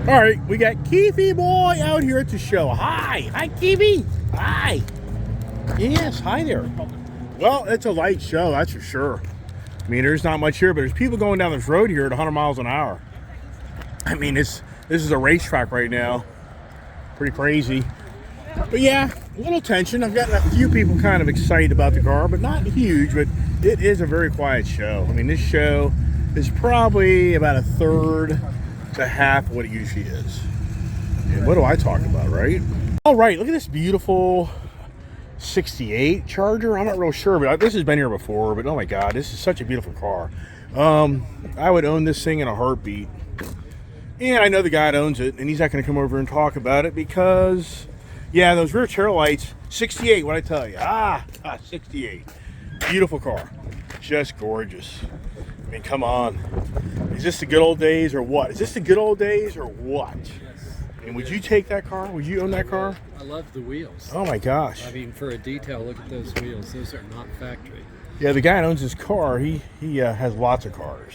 All right, we got Keefy Boy out here at the show. Hi, Keefy. Hi. Yes, hi there. Well, it's a light show, that's for sure. I mean, there's not much here, but there's people going down this road here at 100 miles an hour. I mean, this is a racetrack right now. Pretty crazy. But yeah, a little tension. I've gotten a few people kind of excited about the car, but not huge, but it is a very quiet show. I mean, this show is probably about a third to half of what it usually is. And what do I talk about, right? All right, look at this beautiful 68 Charger. I'm not real sure, but this has been here before, but oh my God, this is such a beautiful car. I would own this thing in a heartbeat. And I know the guy that owns it, and he's not going to come over and talk about it because, yeah, those rear tail lights, 68, what I tell you. 68. Beautiful car. Just gorgeous. I mean, come on. Is this the good old days or what? Is this the good old days or what? Yes. And would you take that car? Would you own that car? I love the wheels. Oh my gosh. I mean, for a detail, look at those wheels. Those are not factory. Yeah, the guy that owns his car, he has lots of cars.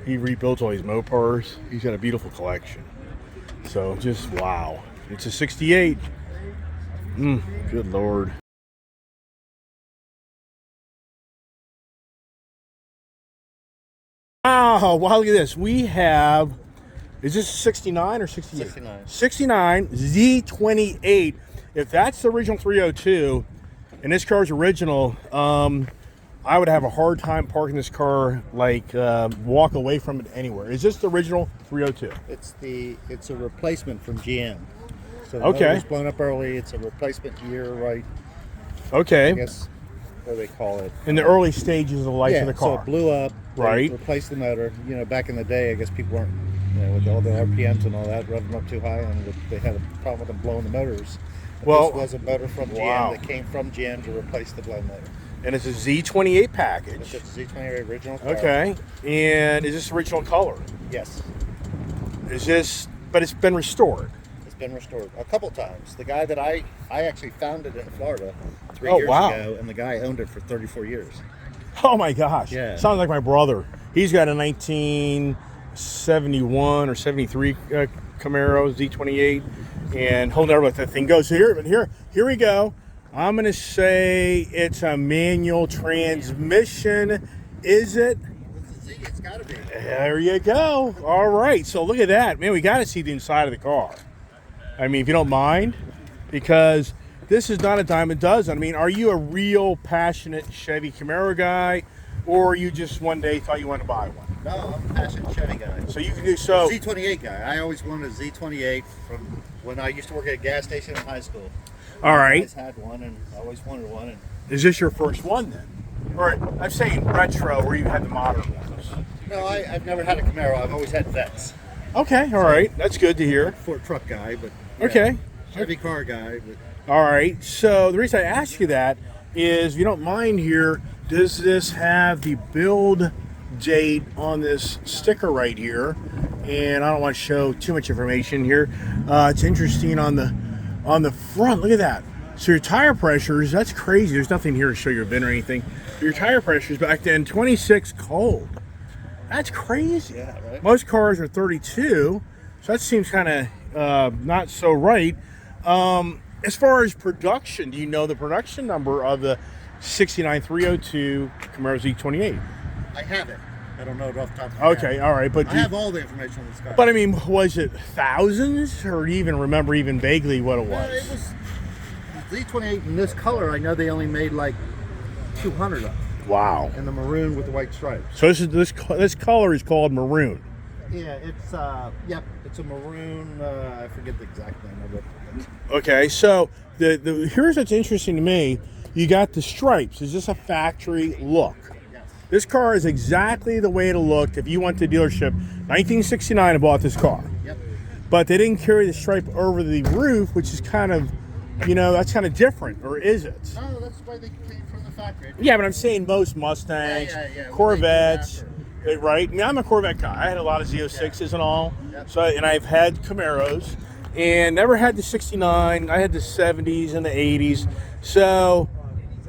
He rebuilds all these Mopars. He's got a beautiful collection. So just wow. It's a 68. Good Lord. Oh, wow, look at this. We have, is this 69 or 68? 69. 69 Z28. If that's the original 302, and this car's original, I would have a hard time parking this car, like walk away from it anywhere. Is this the original 302? It's a replacement from GM. So the Okay. motor was blown up early. It's a replacement year, right? Okay. I guess what do they call it? In the early stages of the life yeah, of the so car. it blew up. They Right. replaced the motor. You know, back in the day, I guess people weren't, with all the RPMs and all that, revving up too high, and they had a problem with them blowing the motors. But Well, this was a motor from wow. GM that came from GM to replace the blown motor. And it's a Z28 package. It's a Z28 original car. Okay. And is this original color? Yes. Is this, but it's been restored. It's been restored a couple times. The guy that I actually found it in Florida 3 Oh, years wow. ago, and the guy owned it for 34 years. Oh my gosh. Yeah. Sounds like my brother. He's got a 1971 or 73 Camaro Z28, and he'll never let that thing go. So here we go. I'm gonna say it's a manual transmission. Is it? It's got to be. There you go. All right. So look at that, man. We got to see the inside of the car. I mean, if you don't mind, because this is not a dime a dozen. I mean, are you a real passionate Chevy Camaro guy, or you just one day thought you wanted to buy one? No, I'm a passionate Chevy guy. So you can do so. Z28 guy. I always wanted a Z28 from when I used to work at a gas station in high school. All I right. always had one, and I always wanted one. And Is this your first one then? Or I'm saying retro, where you had the modern ones. no, I've never had a Camaro. I've always had vets. Okay. All right. That's good to hear. Ford truck guy, but yeah, Okay. Chevy car guy. But All right. So the reason I ask you that is, if you don't mind here, does this have the build date on this sticker right here? And I don't want to show too much information here. It's interesting on the front. Look at that. So your tire pressures, that's crazy. There's nothing here to show your VIN or anything. Your tire pressures back then, 26 cold. That's crazy. yeah, right. Most cars are 32, so that seems kind of not so right. As far as production, do you know the production number of the 69302 Camaro Z28? I have it. I don't know it off the top of my Okay, head. all right, but I have all the information on this car. but I mean, was it thousands, or do you even remember even vaguely what it it was? was the Z28 in this color. I know they only made like 200 of them, Wow. and the maroon with the white stripes. So this color is called maroon. Yeah, it's it's a maroon. I forget the exact name of it. Okay, so the here's what's interesting to me. You got the stripes. Is this a factory look? Yes. This car is exactly the way it looked if you went to dealership 1969 and bought this car. Yep. But they didn't carry the stripe over the roof, which is kind of, that's kind of different, or is it? No, that's why they came from the factory. Yeah, but I'm saying most Mustangs, Yeah. Corvettes, right? I mean, I'm a Corvette guy. I had a lot of Z06s and all, Yep. so and I've had Camaros, and never had the 69. I had the 70s and the 80s. So,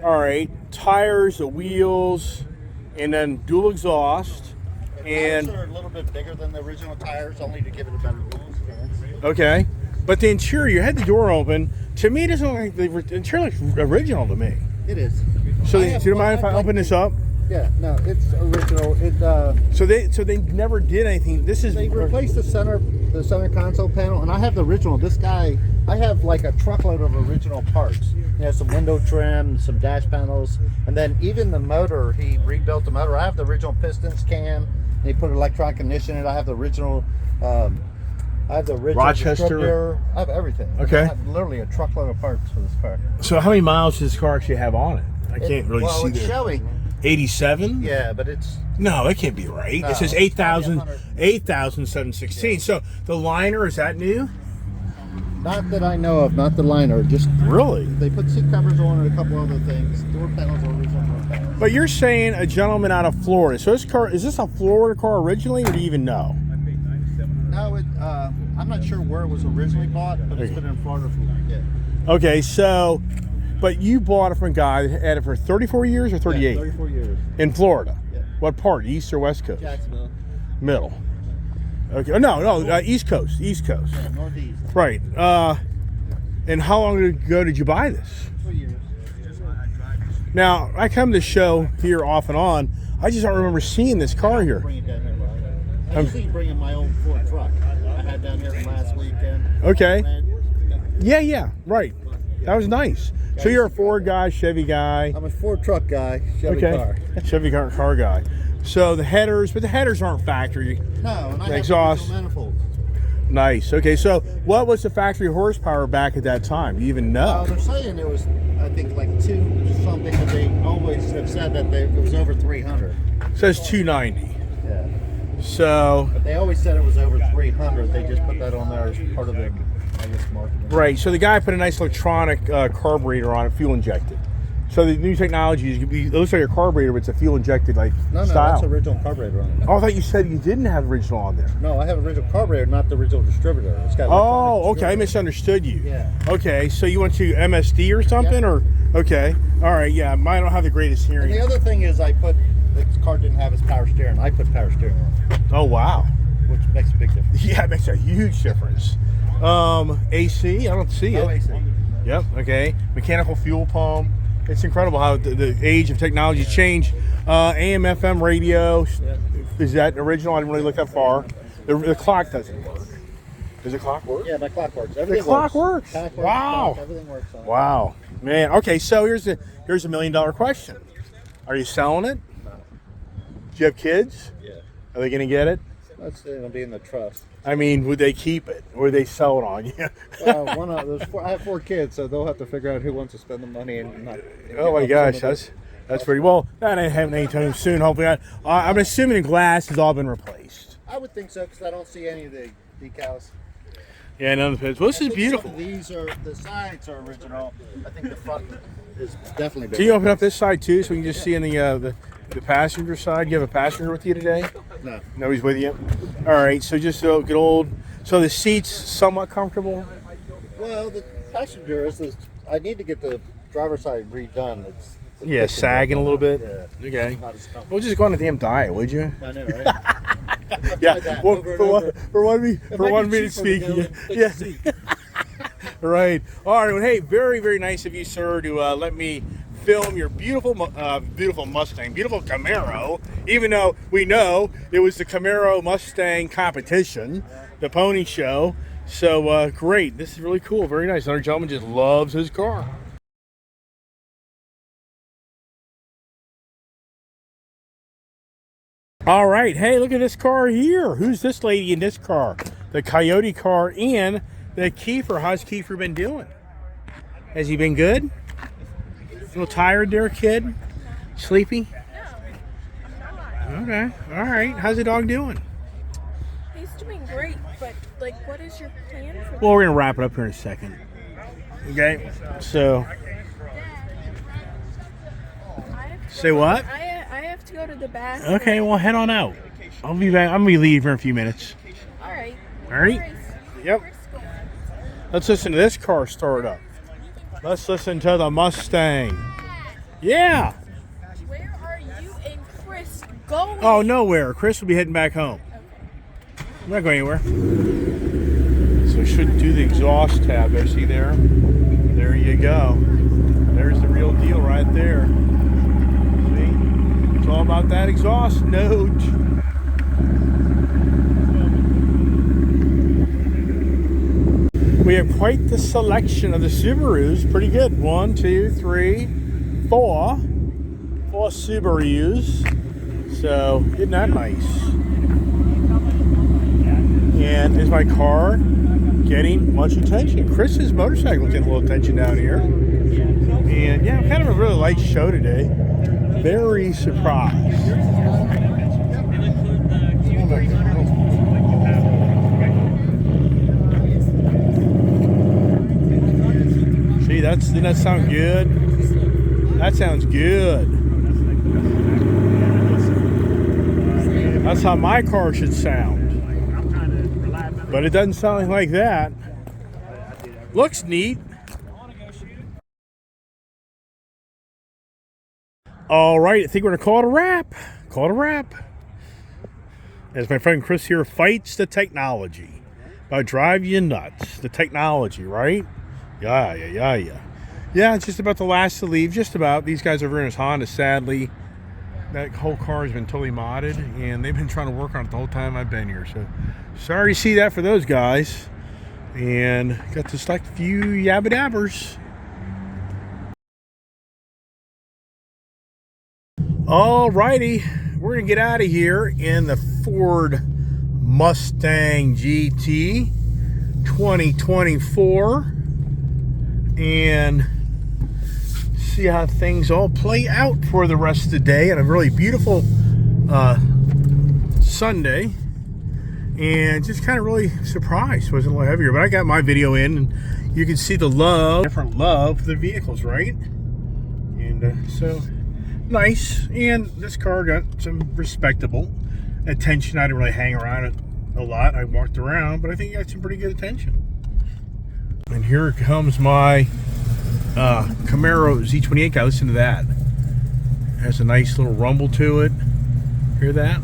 all right, tires, the wheels, and then dual exhaust. And tires are a little bit bigger than the original tires, only to give it a better stance. okay, but the interior, you had the door open. To me, it doesn't look like the interior looks original to me. It is. So, do you mind if I open this up? Yeah, no, it's original. So they never did anything. This is They replaced the center console panel, and I have the original. This guy, I have like a truckload of original parts. He has some window trim, some dash panels, and then even the motor. He rebuilt the motor. I have the original pistons cam. And he put electronic ignition in it. I have the original. Rochester. distributor. I have everything. Okay. I have literally a truckload of parts for this car. So how many miles does this car actually have on it? I can't really well, see it's that. showing. 87? Yeah, but it's No, that can't be right. No, It says it's 8,000, probably 8,716. Yeah. So the liner, is that new? not that I know of. Not the liner. Just Really? they put seat covers on and a couple other things. Door panels are original door panels. But you're saying a gentleman out of Florida. So this car, is this a Florida car originally, or do you even know? No, I'm not sure where it was originally bought, but it's been in Florida for Okay, so, but you bought it from a guy that had it for 34 years or 38? 34 years. In Florida? Yeah. What part, east or west coast? Jacksonville. Middle. Okay, no, east coast, Yeah, northeast. Right. And how long ago did you buy this? 2 years. Now, I come to the show here off and on. I just don't remember seeing this car here. Bring it down here, Ryan. I usually bring in my old Ford truck. I had down here from last weekend. Okay. And Yeah, right. That was nice. So you're a Ford guy, Chevy guy. I'm a Ford truck guy, Chevy car. Chevy car guy. So the headers, but the headers aren't factory. No, and I have Exhaust. the manifolds. Nice. Okay, so what was the factory horsepower back at that time? Do you even know? They're saying it was, I think, like 2 something, but they always have said that it was over 300. It says 290. Yeah. So, But they always said it was over 300. They just put that on there as part of the, I guess, marketing. right. So the guy put a nice electronic carburetor on it, fuel injected. So the new technology is, it looks like a carburetor, but it's a fuel injected No, style. that's original carburetor on it. Oh, I thought you said you didn't have original on there. No, I have original carburetor, not the original distributor. It's got Oh, electronic okay. I distributor. misunderstood you. Yeah. Okay, so you went to MSD or something, Yeah. or okay, all right, yeah. Mine don't have the greatest And hearing. the other thing is, this car didn't have its power steering. I put power steering on it, Oh wow. which makes a big difference. Yeah, it makes a huge difference. AC, I don't see it. No AC. Yep. Okay. Mechanical fuel pump. It's incredible how the age of technology changed. AM, FM radio. Yeah. Is that original? I didn't really look that far. The clock doesn't work. Does the clock work? Yeah, my clock works. Everything clock works. Clock Wow. Everything works on it. Wow, man. Okay, so here's a $1 million question. Are you selling it? No. Do you have kids? Yeah. Are they going to get it? That's going to be in the trust. I mean, would they keep it or would they sell it on you? Well, I have 4 kids, so they'll have to figure out who wants to spend the money and not. Oh my gosh, that's pretty well. That ain't happening anytime soon. Hopefully, I'm assuming the glass has all been replaced. I would think so because I don't see any of the decals. Yeah, none of the Well, this I is think beautiful. some of these are the sides are original. I think the front is definitely bigger. Can you open up this side too, so we can just see in the passenger side? You have a passenger with you today? No. Nobody's with you. All right, so just good old. So the seats somewhat comfortable. Well, the passenger is. I need to get the driver's side redone. It's Yeah, sagging a little bit. Yeah. Okay. Not as comfortable. Well, just go on a damn diet, would you? I know, right? I've Yeah. tried that Well, over and for over. one might be minute cheaper to speaking. go and take Yeah. the seat. Right. All right. Well, hey, very, very nice of you, sir, to let me film your beautiful Mustang, beautiful Camaro. Even though we know it was the Camaro Mustang competition, the pony show. So great. This is really cool. Very nice. Another gentleman just loves his car. All right. Hey, look at this car here. Who's this lady in this car? The Coyote car and the Kiefer. How's Kiefer been doing? Has he been good? A little tired there, kid? Sleepy? Okay. All right. How's the dog doing? He's doing great, but like, what is your plan for Well, we're going to wrap it up here in a second. Okay. So, I have to say go- what? I have to go to the bathroom. Okay. Well, head on out. I'll be back. I'm going to leave here in a few minutes. All right. All right. Chris, Yep. Chris, go. Let's listen to this car start up. Let's listen to the Mustang. Yeah. Where are you and Chris going? Oh, nowhere. Chris will be heading back home. I'm not going anywhere. So I should do the exhaust tab there. See there? There you go. There's the real deal right there. See? It's all about that exhaust note. We have quite the selection of the Subarus. Pretty good. 1, 2, 3, 4. 4 Subarus. So, isn't that nice? And is my car getting much attention? Chris's motorcycle getting a little attention down here. And yeah, kind of a really light show today. Very surprised. Oh my God. See, didn't that sound good? That sounds good. That's how my car should sound. But it doesn't sound like that. Looks neat. All right, I think we're gonna call it a wrap. Call it a wrap. As my friend Chris here fights the technology. About drive you nuts. The technology, right? Yeah. Yeah, it's just about the last to leave. Just about. These guys over in his Honda, sadly. That whole car has been totally modded, and they've been trying to work on it the whole time I've been here. So, sorry to see that for those guys. And got to select a few yabba dabbers. Alrighty, we're gonna get out of here in the Ford Mustang GT 2024 and see how things all play out for the rest of the day. And a really beautiful Sunday, and just kind of really surprised. Wasn't a little heavier, but I got my video in, and you can see the different love for the vehicles, right? And so nice. And this car got some respectable attention. I didn't really hang around it a lot. I walked around, but I think it got some pretty good attention. And here comes my Camaro Z28 guy. Listen to that. It has a nice little rumble to it. Hear that?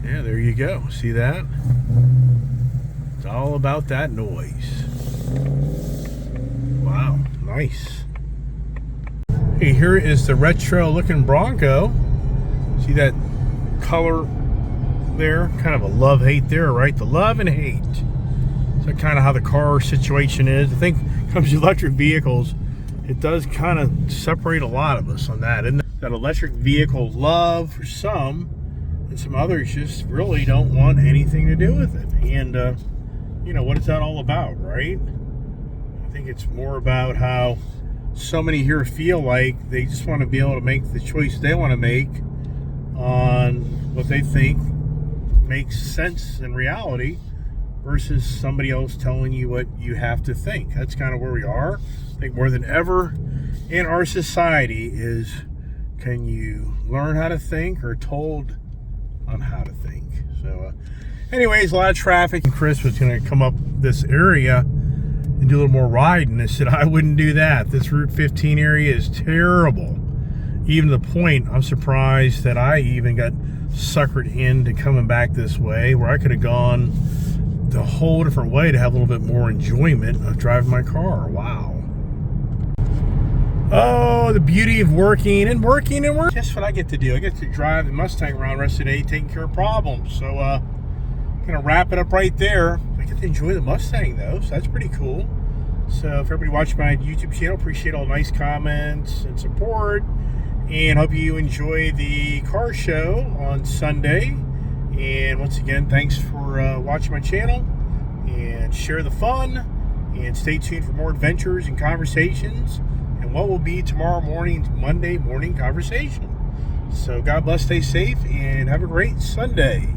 Yeah, there you go. See that? It's all about that noise. Wow, nice. Hey, here is the retro looking Bronco. See that color there? Kind of a love-hate there, right? The love and hate. So kind of how the car situation is. I think when it comes to electric vehicles, it does kind of separate a lot of us on that. And that electric vehicle love for some, and some others just really don't want anything to do with it. And you know, what is that all about, right? I think it's more about how so many here feel like they just want to be able to make the choice they want to make on what they think makes sense in reality versus somebody else telling you what you have to think. That's kind of where we are. I think more than ever in our society is, can you learn how to think or told on how to think? So anyways, a lot of traffic, and Chris was going to come up this area and do a little more riding. I said I wouldn't do that. This Route 15 area is terrible. Even to the point I'm surprised that I even got suckered into coming back this way, where I could have gone the whole different way to have a little bit more enjoyment of driving my car. Wow. Oh, the beauty of working and working and working. Guess what I get to do? I get to drive the Mustang around the rest of the day taking care of problems. So gonna wrap it up right there. I get to enjoy the Mustang though, so that's pretty cool. So if everybody watching my YouTube channel, appreciate all the nice comments and support, and hope you enjoy the car show on Sunday. And once again, thanks for watching my channel, and share the fun, and stay tuned for more adventures and conversations and what will be tomorrow morning's Monday morning conversation. So God bless, stay safe, and have a great Sunday.